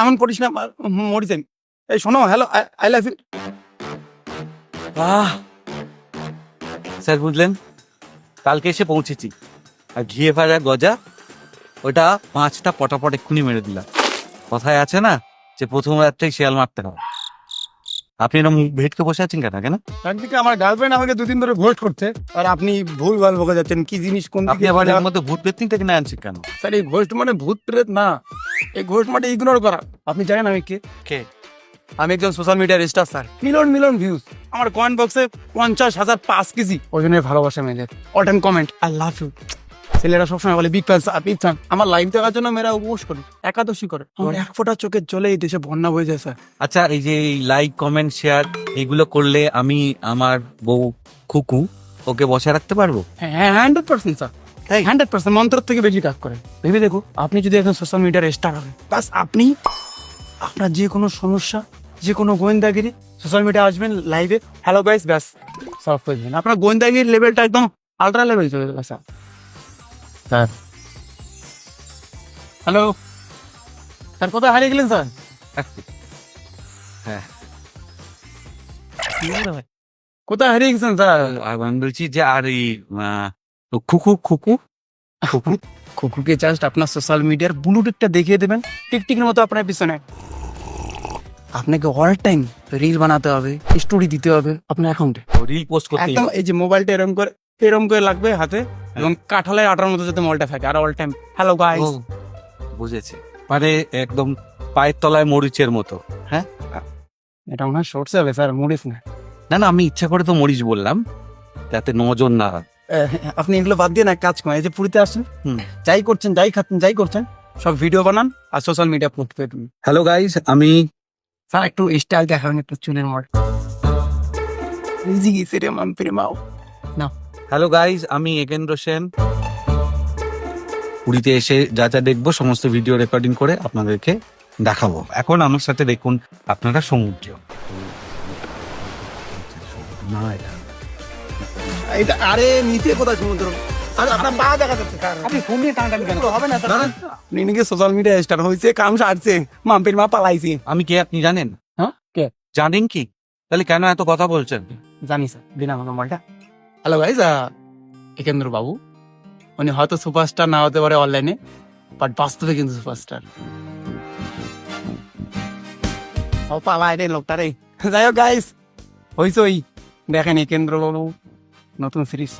এমন করিস না, মরিস আমি। এই শোনো, hello, I love you. Sir বুঝলেন, কালকে এসে পৌঁছেছি, আর ঘিয়ে ভাজা গজা ওটা 5টা পটাপট এক্ষুনি মেরে দিলাম। কথায় আছে না যে প্রথম রাত্রেই শিয়াল মারতে হবে। আপনি এরকম ভেটকে বসে আছেন কেন? একদিকে আমার গার্লফ্রেন্ড আমাকে দুদিন ধরে ঘোস্ট করছে, আর আপনি ভুলভাল বকে যাচ্ছেন কি জিনিস কোন আপনি দিকে। আবার এর মধ্যে ভূত পেত্নিটাকে না আনছেন কেন? স্যার, এই ঘোস্ট মানে ভূত প্রেত না, এই ঘোস্ট মানে ইগনোর করা। আপনি জানেন আমি কে? কে? আমি একজন সোশ্যাল মিডিয়ার star sir. Million million views আমার কমেন্ট বক্সে 50,000 5 কেজি ওজনের ভালোবাসা মেয়েদের all time comment I love you. ছেলেরা সবসময় বলে big fan sir, big fan. আমার লাইভ দেখার জন্য মেয়েরা উপোস করে, একাদশী করে। আমার এক ফোঁটা চোখের জলে এই দেশে বন্যা বয়ে যায় স্যার। আচ্ছা, এই যে লাইক কমেন্ট শেয়ার এগুলো করলে আমি আমার বউ খুকু ওকে বসে রাখতে পারবো? হ্যাঁ, 100% স্যার, 100% মন্ত্রের থেকে বেশি কাজ করে। ভেবে দেখো, আপনি যদি এখন সোশ্যাল মিডিয়ার স্টার হন, বাস আপনি আপনার যে কোনো সমস্যা, যে কোনো গোয়েন্দাগিরি সোশ্যাল মিডিয়া আসবেন লাইভে, হ্যালো গাইস, ব্যাস সলভ করে দেবেন। আপনার গোয়েন্দাগিরির লেভেলটা একদম আলট্রা লেভেল চলে যাবে স্যার। স্যার, হ্যালো স্যার, কোথায় হারিয়ে গেলেন স্যার? হ্যাঁ, কোথায় হারিয়ে গেছেন স্যার? আমি বলছি যে আর এই খুকু খুকু খুকু কুকুরকে জাস্ট আপনার সোশ্যাল মিডিয়ার ব্লুটিকটা দেখিয়ে দেবেন, টিকটিকের মতো আপনার পিছনে। আপনাকে অল টাইম রিল বানাতে হবে, স্টোরি দিতে হবে আপনার অ্যাকাউন্টে। রিল পোস্ট করতে একদম এই যে মোবাইলটা এরকম করে লাগবে হাতে, এবং কাঁঠালের আটার মতো যাতে মোবাইলটা থাকে, আর অল টাইম হ্যালো গাইস। বুঝেছি, মানে একদম পায়ের তলায় মরিচের মতো। হ্যাঁ, এটা মনে হয় শর্টস হবে স্যার, মরিস না। না আমি ইচ্ছা করে তো মরিচ বললাম, যাতে নজর না হয়। আপনি এগুলো বাদ দিয়ে না এক কাজ করেন, এই যে পুরীতে আসেন, হুম। যাই করছেন, যাই খাচ্ছেন, যাই করছেন, সব ভিডিও বানান আর সোশ্যাল মিডিয়া পোস্ট করুন। হ্যালো গাইস, আমি স্যার একটু স্টাইল দেখাবেন, একটু চুলের মড। গেছে রে মান প্রেমাও না। হ্যালো গাইস, আমি একেন্দ্র সেন। পুরীতে এসে যা যা দেখবো সমস্ত ভিডিও রেকর্ডিং করে আপনাদেরকে দেখাবো। এখন আমার সাথে দেখুন আপনারা সমুদ্র। না, এটা আরে নিচে কোথায় সমুদ্র? আরে আপনার পা দেখা যাচ্ছে স্যার, আপনি ফোন নিয়ে টানাটানি কেন? হবে না স্যার, আপনি নাকি সোশ্যাল মিডিয়া স্টার হইছে, কাম সারছে, মাম্পির মা পালাইছে। আমি কে আপনি জানেন? হ্যাঁ, কে? জানেন কি? তাহলে কেন এত কথা বলছেন? জানি স্যার, দিন আমার নম্বরটা। হ্যালো গাইস, একেন্দ্র বাবু, উনি হয়তো সুপারস্টার না হতে পারে অনলাইনে, বাট বাস্তবে কিন্তু সুপারস্টার। ও পালাই রে লোকটা রে। যাই হোক গাইস, হইছে ওই দেখেন একেন্দ্র বাবু নতুন সিরিজ।